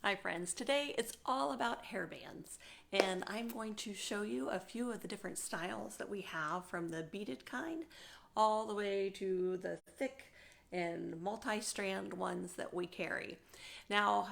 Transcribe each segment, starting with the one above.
Hi friends, today it's all about hairbands and I'm going to show you a few of the different styles that we have from the beaded kind all the way to the thick and multi-strand ones that we carry. Now,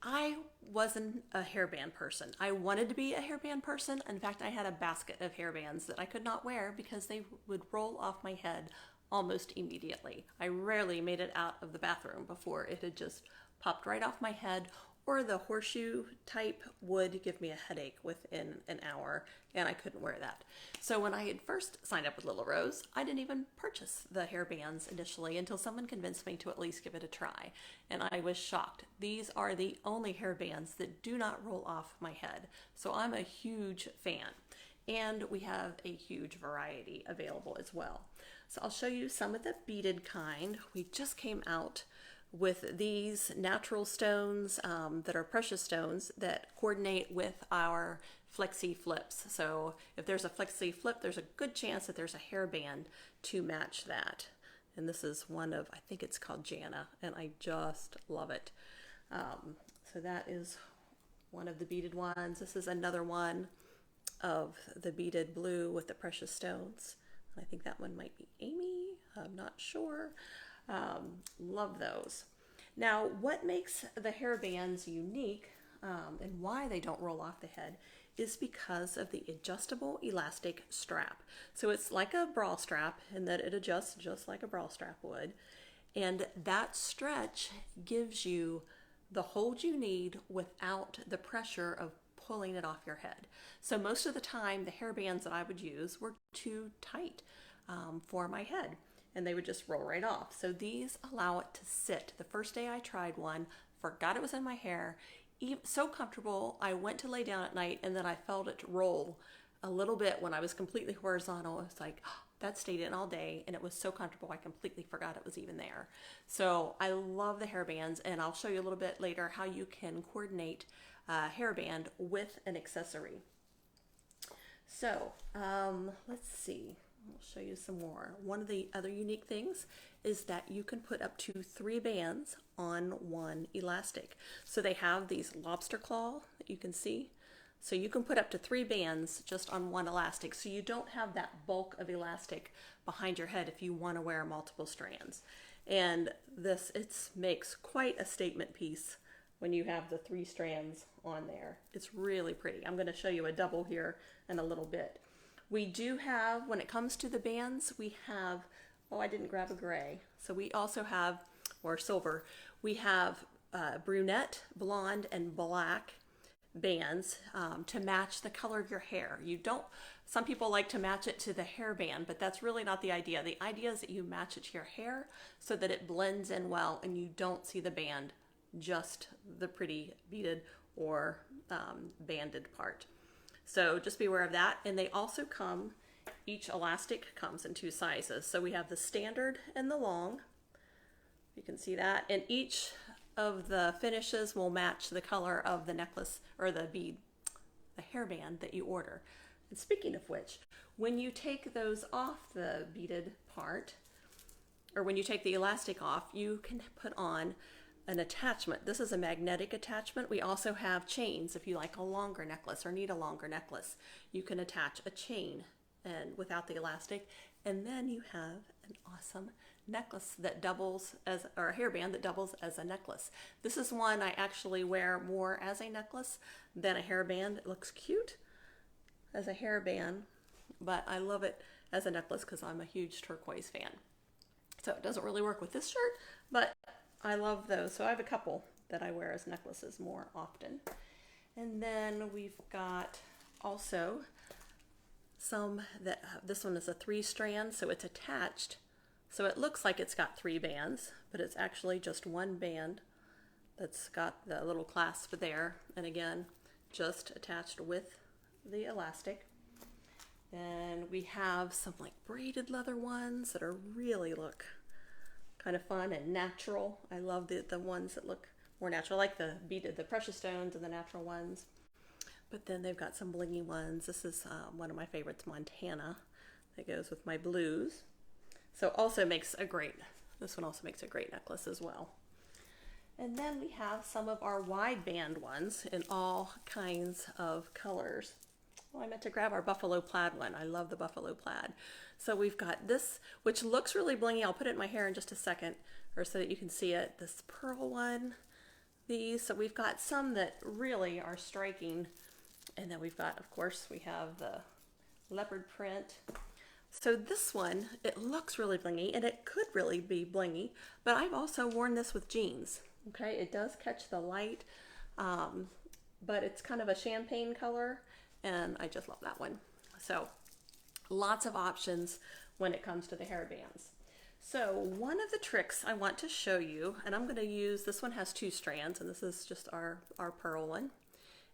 I wasn't a hairband person. I wanted to be a hairband person. In fact, I had a basket of hairbands that I could not wear because they would roll off my head almost immediately. I rarely made it out of the bathroom before it had just popped right off my head, or the horseshoe type would give me a headache within an hour, and I couldn't wear that. So when I had first signed up with Little Rose, I didn't even purchase the hairbands initially until someone convinced me to at least give it a try, and I was shocked. These are the only hairbands that do not roll off my head, so I'm a huge fan. And we have a huge variety available as well. So I'll show you some of the beaded kind. We just came out with these natural stones that are precious stones that coordinate with our flexi flips. So if there's a flexi flip, there's a good chance that there's a hairband to match that. And this is one of, I think it's called Jana, and I just love it. So that is one of the beaded ones. This is another one of the beaded blue with the precious stones. I think that one might be Amy. I'm not sure. Love those. Now, what makes the hairbands unique and why they don't roll off the head is because of the adjustable elastic strap. So it's like a bra strap in that it adjusts just like a bra strap would. And that stretch gives you the hold you need without the pressure of pulling it off your head. So most of the time, the hairbands that I would use were too tight for my head, and they would just roll right off. So these allow it to sit. The first day I tried one, forgot it was in my hair. So comfortable, I went to lay down at night, and then I felt it roll a little bit when I was completely horizontal. It's like, oh, that stayed in all day, and it was so comfortable I completely forgot it was even there. So I love the hairbands, and I'll show you a little bit later how you can coordinate hairband with an accessory. So let's see, I'll show you some more. One of the other unique things is that you can put up to 3 bands on one elastic. So they have these lobster claw that you can see. So you can put up to 3 bands just on one elastic, so you don't have that bulk of elastic behind your head if you want to wear multiple strands. And this, it makes quite a statement piece when you have the 3 strands on there. It's really pretty. I'm going to show you a double here in a little bit. We do have, when it comes to the bands, we have, oh, I didn't grab a gray. So we also have, or silver, we have brunette, blonde, and black bands to match the color of your hair. You don't, some people like to match it to the hairband, but that's really not the idea. The idea is that you match it to your hair so that it blends in well and you don't see the band, just the pretty beaded or banded part. So just be aware of that. And they also come, each elastic comes in 2 sizes. So we have the standard and the long. You can see that. And each of the finishes will match the color of the necklace or the bead, the hairband that you order. And speaking of which, when you take those off the beaded part, or when you take the elastic off, you can put on an attachment. This is a magnetic attachment. We also have chains. If you like a longer necklace or need a longer necklace, you can attach a chain and without the elastic, and then you have an awesome necklace that doubles as, or a hairband that doubles as a necklace. This is one I actually wear more as a necklace than a hairband. It looks cute as a hairband, but I love it as a necklace because I'm a huge turquoise fan. So it doesn't really work with this shirt, but I love those. So I have a couple that I wear as necklaces more often. And then we've got also some that, this one is a 3 strand, so it's attached. So it looks like it's got 3 bands, but it's actually just 1 band that's got the little clasp there. And again, just attached with the elastic. And we have some like braided leather ones that are really look kind of fun and natural. I love the ones that look more natural, like the beaded, the precious stones and the natural ones. But then they've got some blingy ones. This is one of my favorites, Montana, that goes with my blues. So also makes a great, this one also makes a great necklace as well. And then we have some of our wide band ones in all kinds of colors. Oh, I meant to grab our buffalo plaid one. I love the buffalo plaid. So we've got this, which looks really blingy. I'll put it in my hair in just a second, or so that you can see it. This pearl one, these. So we've got some that really are striking. And then we've got, of course, we have the leopard print. So this one, it looks really blingy, and it could really be blingy, but I've also worn this with jeans. Okay, it does catch the light, but it's kind of a champagne color, and I just love that one. So lots of options when it comes to the hairbands. So one of the tricks I want to show you, and I'm going to use, this one has 2 strands, and this is just our pearl one.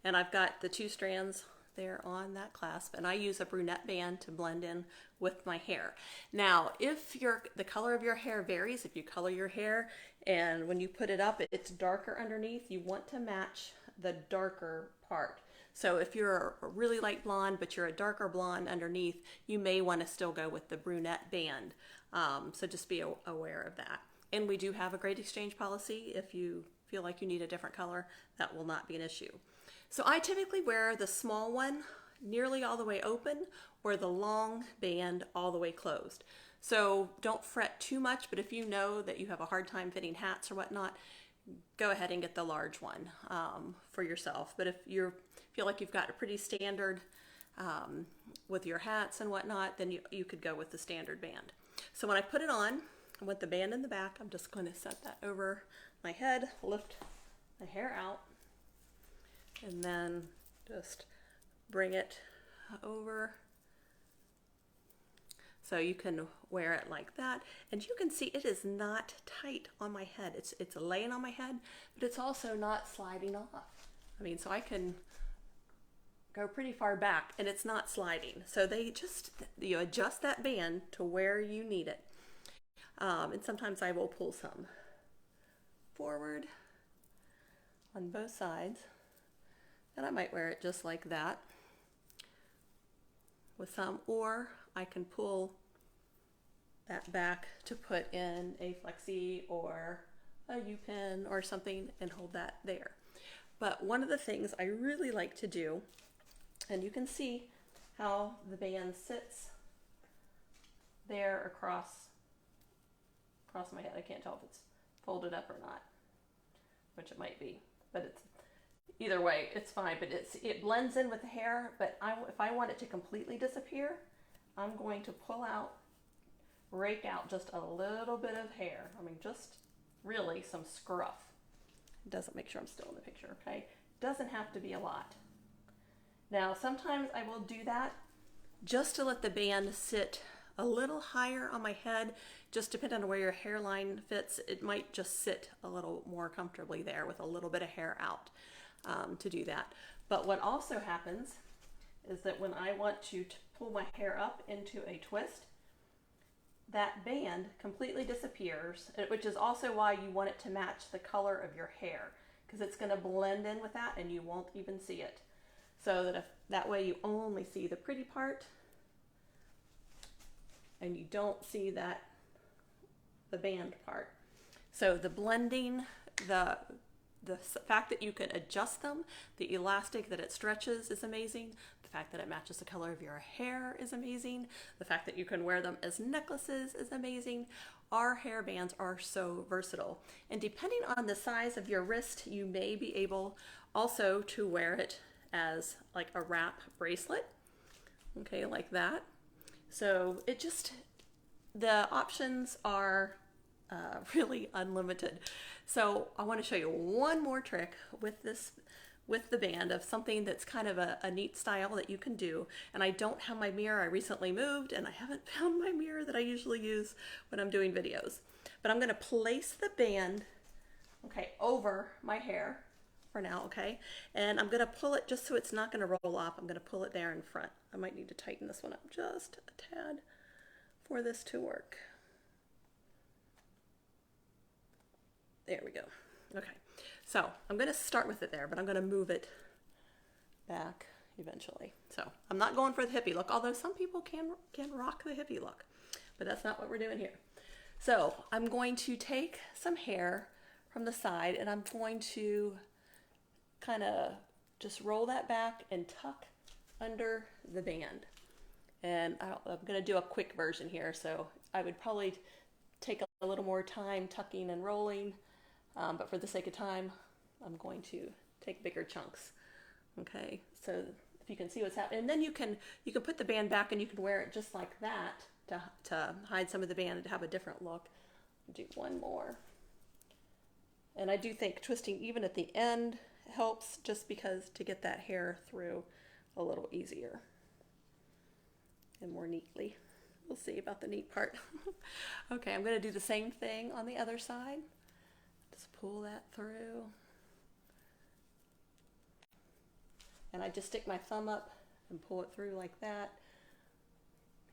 And I've got the 2 strands there on that clasp, and I use a brunette band to blend in with my hair. Now, if the color of your hair varies, if you color your hair and when you put it up, it's darker underneath, you want to match the darker part. So if you're a really light blonde, but you're a darker blonde underneath, you may want to still go with the brunette band. So just be aware of that. And we do have a grade exchange policy. If you feel like you need a different color, that will not be an issue. So I typically wear the small one nearly all the way open, or the long band all the way closed. So don't fret too much, but if you know that you have a hard time fitting hats or whatnot, go ahead and get the large one for yourself. But if you feel like you've got a pretty standard with your hats and whatnot, then you could go with the standard band. So when I put it on with the band in the back, I'm just going to set that over my head, lift the hair out, and then just bring it over. So you can wear it like that, and you can see it is not tight on my head. It's laying on my head, but it's also not sliding off. I mean, so I can go pretty far back and it's not sliding. So you adjust that band to where you need it. And sometimes I will pull some forward on both sides, and I might wear it just like that with some, or I can pull that back to put in a flexi or a U-pin or something and hold that there. But one of the things I really like to do, and you can see how the band sits there across my head. I can't tell if it's folded up or not, which it might be, but it's either way, it's fine. But it blends in with the hair. But if I want it to completely disappear, I'm going to rake out just a little bit of hair. I mean, just really some scruff. It doesn't, make sure I'm still in the picture, okay? Doesn't have to be a lot. Now, sometimes I will do that just to let the band sit a little higher on my head, just depending on where your hairline fits. It might just sit a little more comfortably there with a little bit of hair out to do that. But what also happens is that when I want to pull my hair up into a twist, that band completely disappears, which is also why you want it to match the color of your hair, because it's going to blend in with that and you won't even see it. So that way you only see the pretty part and you don't see the band part. So the blending, the fact that you can adjust them, the elastic that it stretches is amazing. The fact that it matches the color of your hair is amazing. The fact that you can wear them as necklaces is amazing. Our hair bands are so versatile. And depending on the size of your wrist, you may be able also to wear it as like a wrap bracelet. Okay, like that. So the options are really unlimited. So I want to show you one more trick with the band of something that's kind of a neat style that you can do. And I don't have my mirror. I recently moved and I haven't found my mirror that I usually use when I'm doing videos. But I'm going to place the band, okay, over my hair for now, okay? And I'm going to pull it just so it's not going to roll off. I'm going to pull it there in front. I might need to tighten this one up just a tad for this to work. There we go. Okay, so I'm going to start with it there, but I'm going to move it back eventually. So I'm not going for the hippie look, although some people can rock the hippie look, but that's not what we're doing here. So I'm going to take some hair from the side, and I'm going to kind of just roll that back and tuck under the band. And I'm going to do a quick version here, so I would probably take a little more time tucking and rolling, but for the sake of time, I'm going to take bigger chunks. Okay, so if you can see what's happening, and then you can put the band back and you can wear it just like that to hide some of the band and to have a different look. Do one more. And I do think twisting even at the end helps, just because to get that hair through a little easier and more neatly. We'll see about the neat part. Okay, I'm going to do the same thing on the other side. Just pull that through. And I just stick my thumb up and pull it through like that.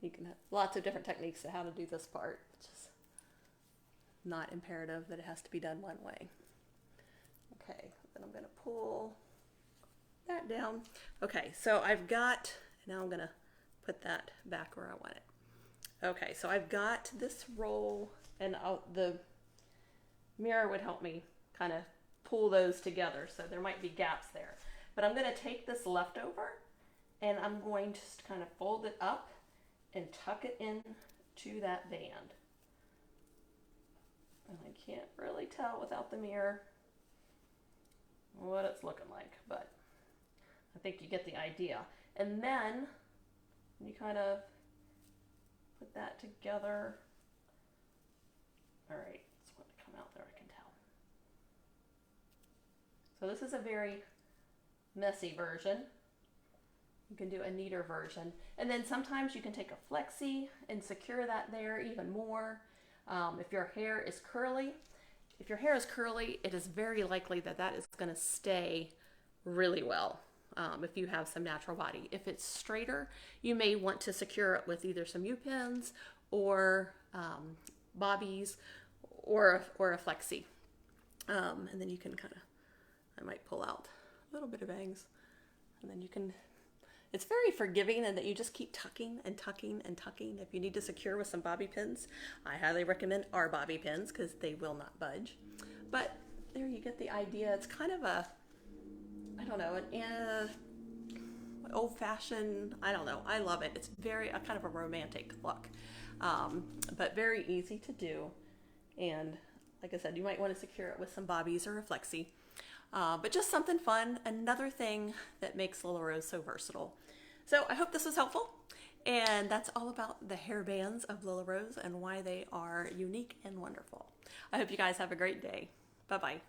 You can have lots of different techniques to how to do this part. It's just not imperative that it has to be done one way. Okay, then I'm going to pull that down. Okay, so I've got, now I'm going to put that back where I want it. Okay, so I've got this roll, and the mirror would help me kind of pull those together, so there might be gaps there. But I'm going to take this leftover, and I'm going to just kind of fold it up and tuck it in to that band. And I can't really tell without the mirror what it's looking like, but I think you get the idea. And then you kind of put that together. All right, it's going to come out there, I can tell. So this is a very messy version. You can do a neater version. And then sometimes you can take a flexi and secure that there even more. If your hair is curly, it is very likely that that is going to stay really well. If you have some natural body. If it's straighter, you may want to secure it with either some U-pins or bobbies or a flexi. And then you can kind of, I might pull out a little bit of bangs, and then you can, it's very forgiving, and that you just keep tucking and tucking and tucking. If you need to secure with some bobby pins, I highly recommend our bobby pins because they will not budge. But there you get the idea. It's kind of a, I don't know, an old-fashioned, I don't know, I love it. It's very, a kind of a romantic look, but very easy to do. And like I said, you might want to secure it with some bobbies or a flexi. But just something fun, another thing that makes Lila Rose so versatile. So I hope this was helpful, and that's all about the hair bands of Lila Rose and why they are unique and wonderful. I hope you guys have a great day. Bye-bye.